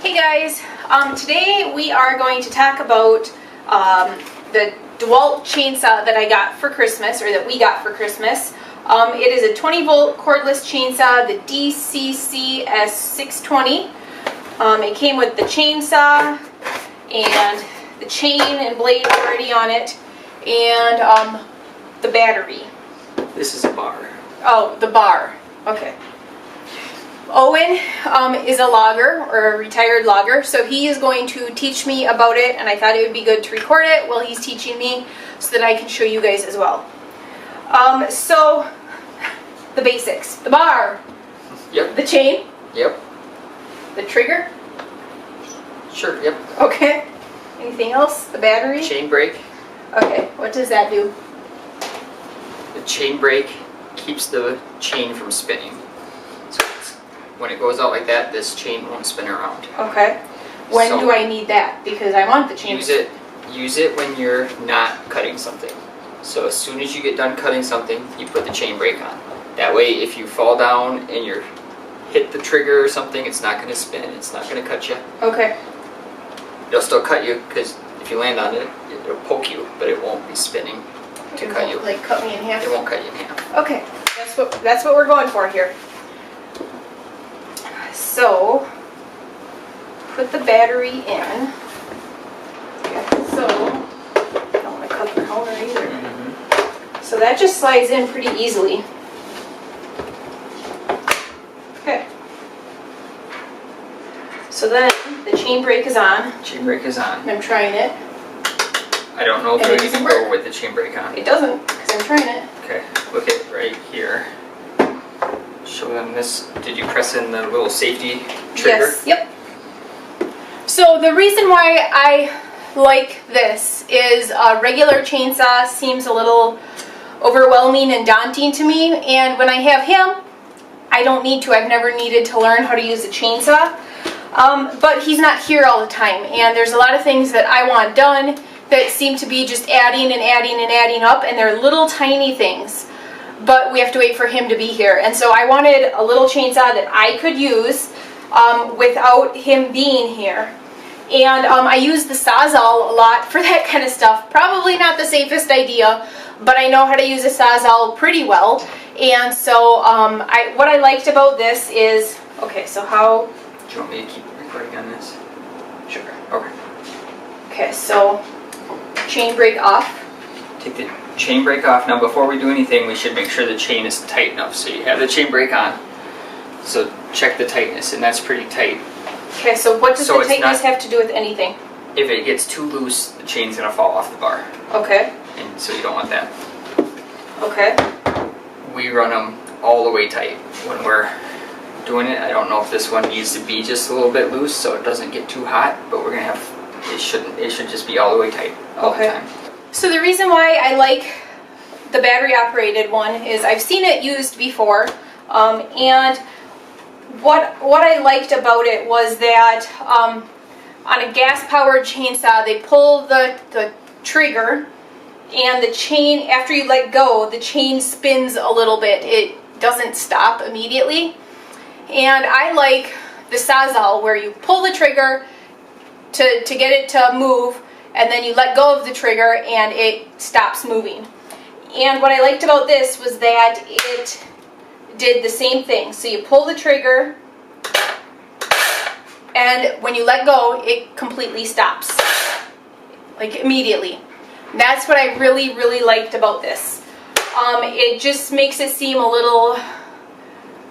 Hey guys, today we are going to talk about the DeWalt chainsaw that I got for Christmas, or that we got for Christmas. It is a 20 volt cordless chainsaw, the DCCS620. It came with the chainsaw and the chain and blade already on it, and the battery. This is a bar. Oh, the bar. Okay. Owen is a logger, or a retired logger, so he is going to teach me about it, and I thought it would be good to record it while he's teaching me so that I can show you guys as well. So, the basics. The bar. Yep. The chain. Yep. The trigger. Sure, yep. Okay. Anything else? The battery. Chain brake. Okay, what does that do? The chain brake keeps the chain from spinning. So when it goes out like that, this chain won't spin around. Okay. When So, do I need that? Because I want the chain. Use it when you're not cutting something. So as soon as you get done cutting something, you put the chain brake on. That way, if you fall down and you hit the trigger or something, it's not going to spin. It's not going to cut you. Okay. It'll still cut you because if you land on it, it'll poke you, but it won't be spinning to cut you. Like cut me in half. It won't cut you in half. Okay. That's what we're going for here. So, put the battery in. Okay, so, I don't want to cut the counter either. So that just slides in pretty easily. Okay. So then, the chain brake is on. Chain brake is on. I'm trying it. I don't know if And it you doesn't can go work. with the chain brake on. It doesn't, because I'm trying it. Okay, look at right here. Show them this. Did you press in the little safety trigger? Yes, yep. So the reason why I like this is a regular chainsaw seems a little overwhelming and daunting to me, and when I have him, I don't need to. I've never needed to learn how to use a chainsaw, but he's not here all the time, and there's a lot of things that I want done that seem to be just adding and adding and adding up, and they're little tiny things. But we have to wait for him to be here. And so I wanted a little chainsaw that I could use without him being here. And I use the Sawzall a lot for that kind of stuff. Probably not the safest idea, but I know how to use a Sawzall pretty well. And so what I liked about this is, okay, so how... Do you want me to keep recording on this? Sure. Okay. Okay, so chain brake off. Take the chain brake off. Now before we do anything, we should make sure the chain is tight enough. So you have the chain brake on. So check the tightness, and that's pretty tight. Okay, so what does So the tightness have to do with anything? If it gets too loose, the chain's going to fall off the bar. Okay. And so you don't want that. Okay. We run them all the way tight when we're doing it. I don't know if this one needs to be just a little bit loose so it doesn't get too hot, but we're going to have, it should just be all the way tight all the time. So the reason why I like the battery operated one is I've seen it used before, and what I liked about it was that on a gas powered chainsaw they pull the trigger, and the chain, after you let go, the chain spins a little bit. It doesn't stop immediately. And I like the Sawzall where you pull the trigger to get it to move, and then you let go of the trigger and it stops moving. And what I liked about this was that it did the same thing. So you pull the trigger, and when you let go, it completely stops. Like immediately. That's what I really, really liked about this. It just makes it seem a little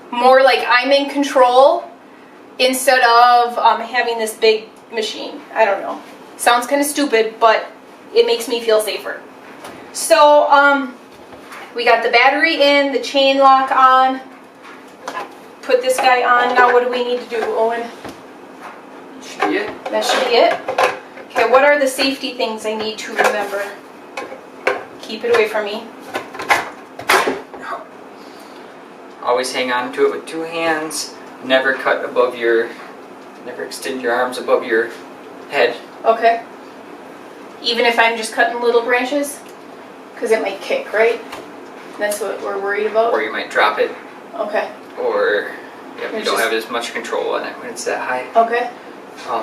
more like I'm in control instead of having this big machine. I don't know. Sounds kind of stupid, but it makes me feel safer. So, we got the battery in, the chain lock on. Put this guy on. Now what do we need to do, Owen? Should be it. That should be it. Okay, what are the safety things I need to remember? Keep it away from me. Always hang on to it with two hands. Never cut above never extend your arms above your head. Okay. Even if I'm just cutting little branches? Because it might kick, right? That's what we're worried about? Or you might drop it. Okay. Or you don't have as much control on it when it's that high. Okay.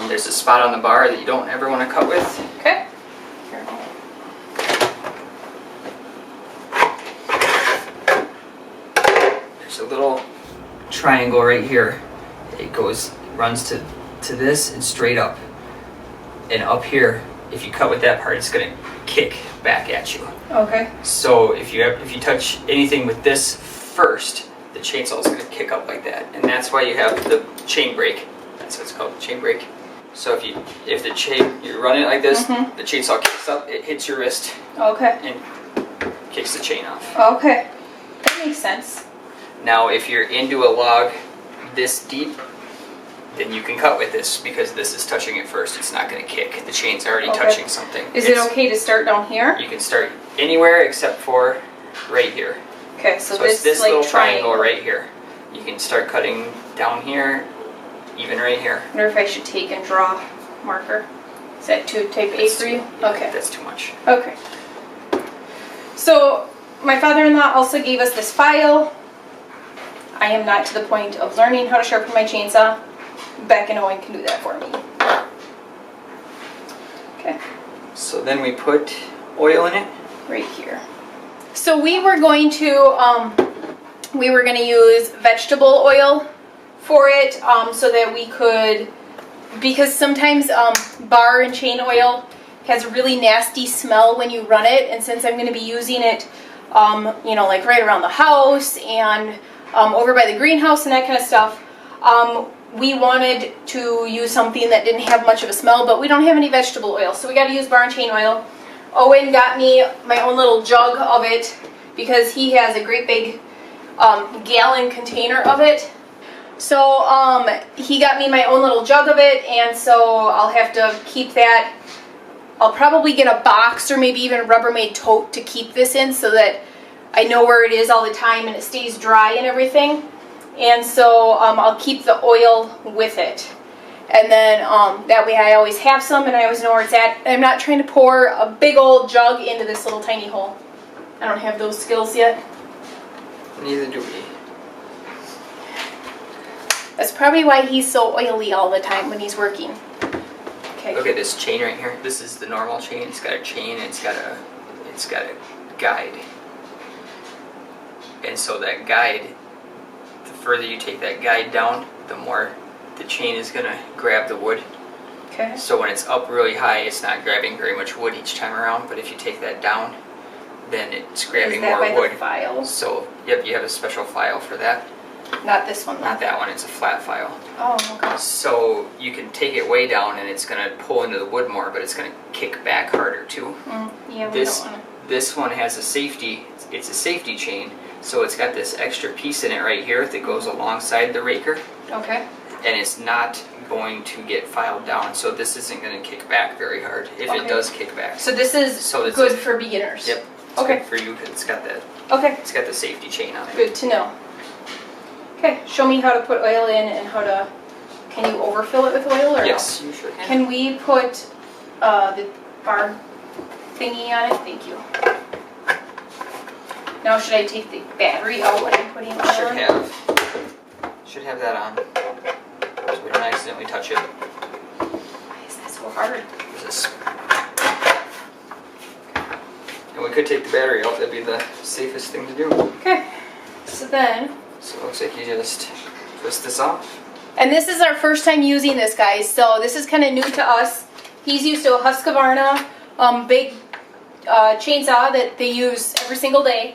There's a spot on the bar that you don't ever want to cut with. Okay. There's a little triangle right here. It runs to this and straight up. And up here, if you cut with that part, it's gonna kick back at you. Okay. So if you touch anything with this first, the chainsaw is gonna kick up like that, and that's why you have the chain brake. That's what it's called, chain brake. So if you run it like this, the chainsaw kicks up, it hits your wrist, Okay. and kicks the chain off. Okay. That makes sense. Now, if you're into a log this deep, then you can cut with this because this is touching it first. It's not going to kick. The chain's already touching something. Is it okay to start down here? You can start anywhere except for right here. Okay, so it's this like little triangle right here. You can start cutting down here, even right here. I wonder if I should take and draw marker. Is that too type A for you? Yeah, Okay. that's too much. Okay. So my father-in-law also gave us this file. I am not to the point of learning how to sharpen my chainsaw. Beck and Owen can do that for me. Okay. So then we put oil in it. Right here. So we were going to use vegetable oil for it, so that we could, because sometimes bar and chain oil has a really nasty smell when you run it, and since I'm going to be using it, you know, like right around the house and over by the greenhouse and that kind of stuff, we wanted to use something that didn't have much of a smell, but we don't have any vegetable oil, so we got to use bar and chain oil. Owen got me my own little jug of it because he has a great big gallon container of it. So he got me my own little jug of it, and so I'll have to keep that. I'll probably get a box or maybe even a Rubbermaid tote to keep this in so that I know where it is all the time and it stays dry and everything. And so I'll keep the oil with it. And then that way I always have some and I always know where it's at. I'm not trying to pour a big old jug into this little tiny hole. I don't have those skills yet. Neither do we. That's probably why he's so oily all the time when he's working. Okay. Look at this chain right here. This is the normal chain. It's got a chain and it's got a guide. And so that guide, the further you take that guide down, the more the chain is gonna grab the wood. Okay. So when it's up really high, it's not grabbing very much wood each time around, but if you take that down, then it's grabbing more by wood. The files? So, yep, you have a special file for that. Not this one. Not that one, it's a flat file. Oh, okay. So you can take it way down and it's gonna pull into the wood more, but it's gonna kick back harder too. Yeah, we don't want to. This one has a safety, it's a safety chain, so it's got this extra piece in it right here that goes alongside the raker. Okay. And it's not going to get filed down, so this isn't going to kick back very hard if it does kick back. So this is good for beginners. Yep. It's good for you because it's got that. Okay. It's got the safety chain on it. Good to know. Okay, show me how to put oil in and how to. Can you overfill it with oil or yes, no? you sure can. Can we put the bar thingy on it? Thank you. Now should I take the battery out when I'm putting oil in? Should have that on. So we don't accidentally touch it. Why is that so hard? And we could take the battery out. That'd be the safest thing to do. Okay. So then. So it looks like you just twist this off. And this is our first time using this, guys. So this is kind of new to us. He's used to a Husqvarna big chainsaw that they use every single day.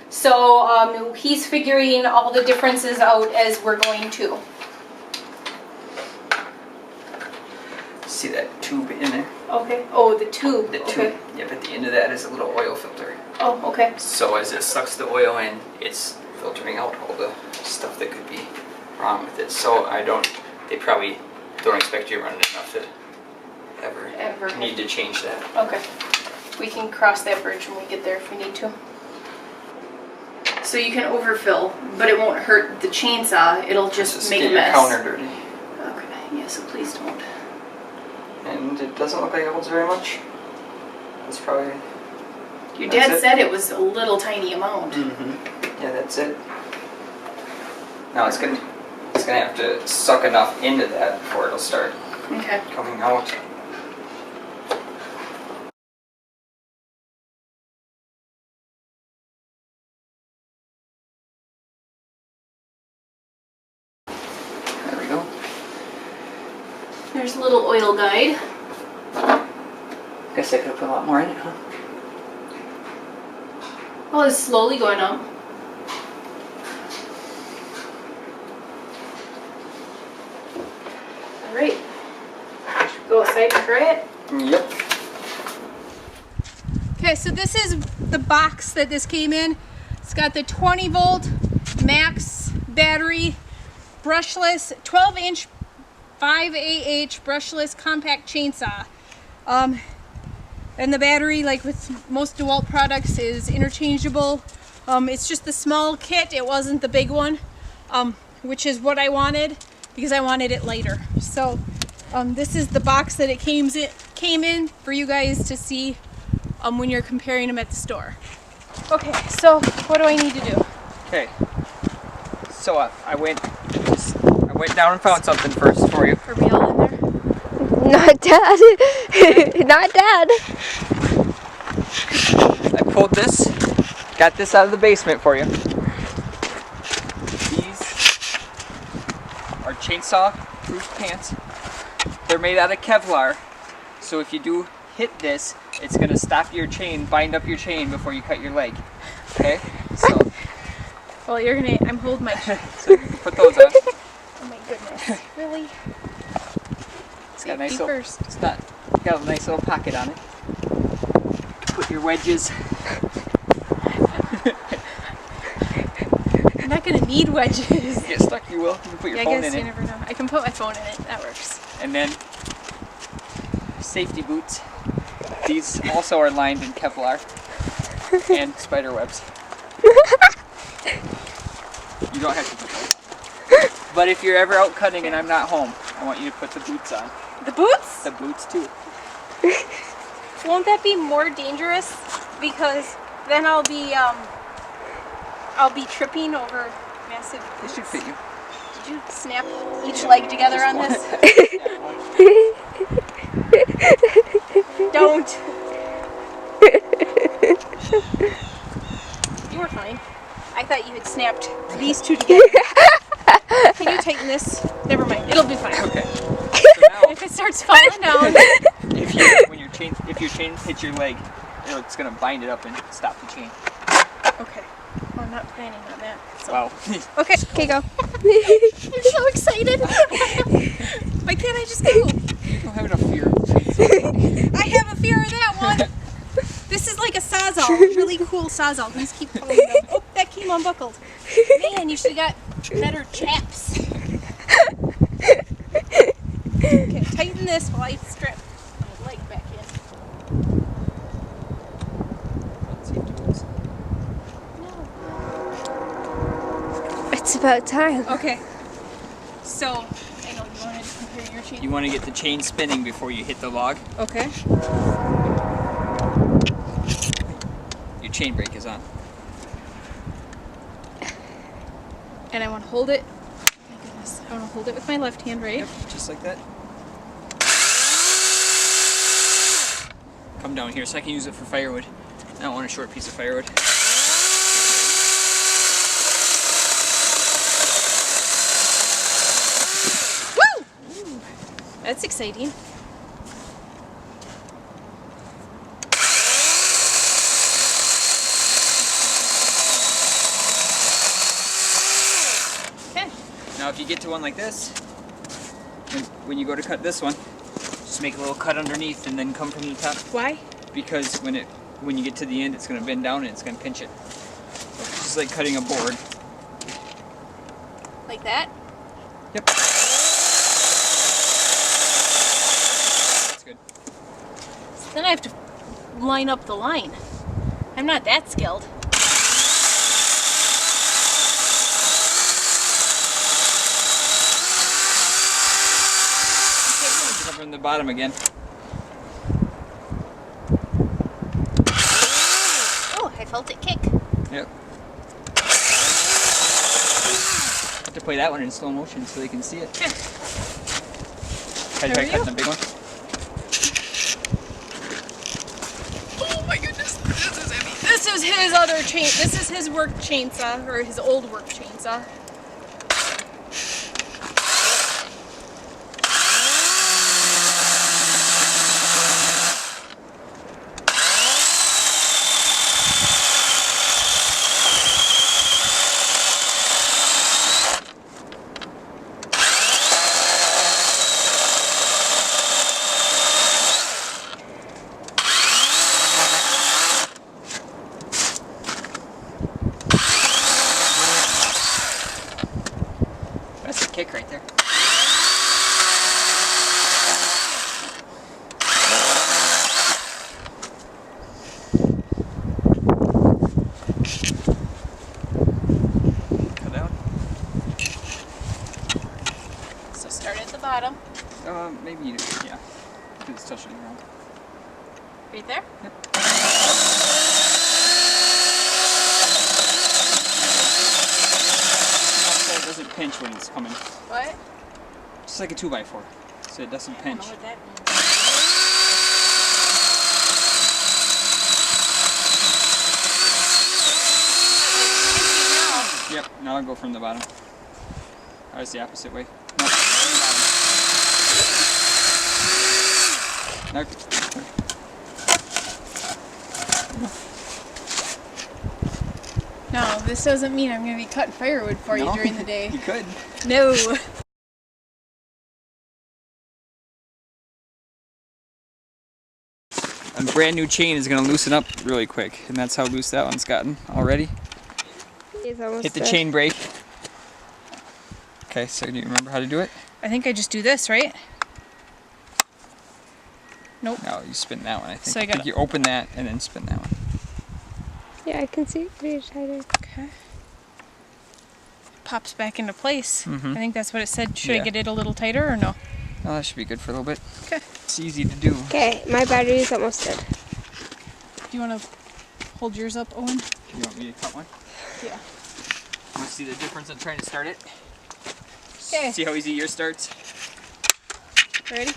So he's figuring all the differences out as we're going to. See that tube in there? Okay. Oh, the tube. The tube. Okay. Yep, at the end of that is a little oil filter. Oh, okay. So as it sucks the oil in, it's filtering out all the stuff that could be wrong with it. So they probably don't expect you running enough to ever need to change that. Okay. We can cross that bridge when we get there if we need to. So you can overfill, but it won't hurt the chainsaw. It'll just make a mess. Get your counter dirty. Okay. Yeah, so please don't. And it doesn't look like it holds very much. That's probably. Your dad said it was a little tiny amount. Mm-hmm. Yeah, that's it. Now it's gonna have to suck enough into that before it'll start Okay. coming out. There we go. There's a little oil guide. Guess I could have put a lot more in it, huh? Oh, it's slowly going up. Alright. Go outside and try it. Yep. Okay, so this is the box that this came in. It's got the 20 volt max battery, brushless, 12-inch 5AH brushless compact chainsaw. And the battery, like with most DeWalt products, is interchangeable. It's just the small kit, it wasn't the big one, which is what I wanted because I wanted it lighter. So this is the box that it came in for you guys to see when you're comparing them at the store. Okay, so what do I need to do? Okay. So I went down and found something first for you. Are we all in there? Not Dad. Not Dad. I pulled this, got this out of the basement for you. These are chainsaw proof pants. They're made out of Kevlar, so if you do hit this, it's gonna stop your chain, bind up your chain before you cut your leg. Okay? So, Well, I'm holding my, so put those on. oh my goodness, really? It's got a nice Safety little, first. it's got a nice little pocket on it. Put your wedges. I'm not gonna need wedges. If you get stuck, you will. You can put your Yeah, I phone guess in you it. never know. I can put my phone in it, that works. And then safety boots. These also are lined in Kevlar and spider webs. You don't have to put those. But if you're ever out cutting and I'm not home, I want you to put the boots on. The boots? The boots too. Won't that be more dangerous? Because then I'll be tripping over massive They should boots. fit you. Did you snap each leg together on this? Don't. You were fine. I thought you had snapped these two together. Can you tighten this? Never mind. It'll be fine. Okay. So now, If it starts falling down. if your chain hits your leg, it's gonna bind it up and stop the chain. Okay. Well, I'm not planning on that. So. Wow. Okay. Okay, go. I'm so excited. Why can't I just go? You don't have enough fear of chainsaws. I have a fear of that one. This is like a sawzall, a really cool sawzall. These keep falling down. Oh, that came unbuckled. Man, you should have got better chaps. Okay, tighten this while I strap my leg back in. It's about time. Okay. So, I know you wanted to compare your chain. You want to get the chain spinning before you hit the log. Okay. Your chain brake is on. And I want to hold it. My goodness. I want to hold it with my left hand, right? Yep, just like that. Come down here so I can use it for firewood. I don't want a short piece of firewood. Woo! That's exciting. Okay. Now if you get to one like this, when you go to cut this one, just make a little cut underneath and then come from the top. Why? Because when you get to the end, it's going to bend down and it's going to pinch it. So it's just like cutting a board. Like that? Yep. That's good. So then I have to line up the line. I'm not that skilled. Get up from the bottom again. Oh, I felt it kick. Yep. Have to play that one in slow motion so they can see it. Okay. Try cutting the big one. Oh my goodness, this is heavy. This is his other chain. This is his work chainsaw, or his old work chainsaw. That's a kick right there. Cut out. So start at the bottom. Maybe you, yeah. Because it's touching the ground. Right there? Yep. So it doesn't pinch when it's coming. What? Just like a 2x4. So it doesn't I don't pinch. know what that means. Yep, now I'll go from the bottom. Or it's the opposite way. No, from the bottom. No, this doesn't mean I'm going to be cutting firewood for you No, during the day. You could. No. A brand new chain is going to loosen up really quick, and that's how loose that one's gotten already. He's almost Hit the dead. chain brake. Okay, so do you remember how to do it? I think I just do this, right? Nope. No, you spin that one, I think. So I I think gotta- you open that and then spin that one. Yeah, I can see it pretty tighter. Okay. Pops back into place. Mhm. I think that's what it said. Should I Yeah. get it a little tighter or no? Oh, that should be good for a little bit. Okay. It's easy to do. Okay, my battery's almost dead. Do you want to hold yours up, Owen? You want me to cut one? Yeah. You want to see the difference in trying to start it? Okay. See how easy yours starts? Ready?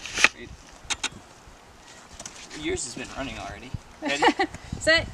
Yours has been running already. Ready? Set.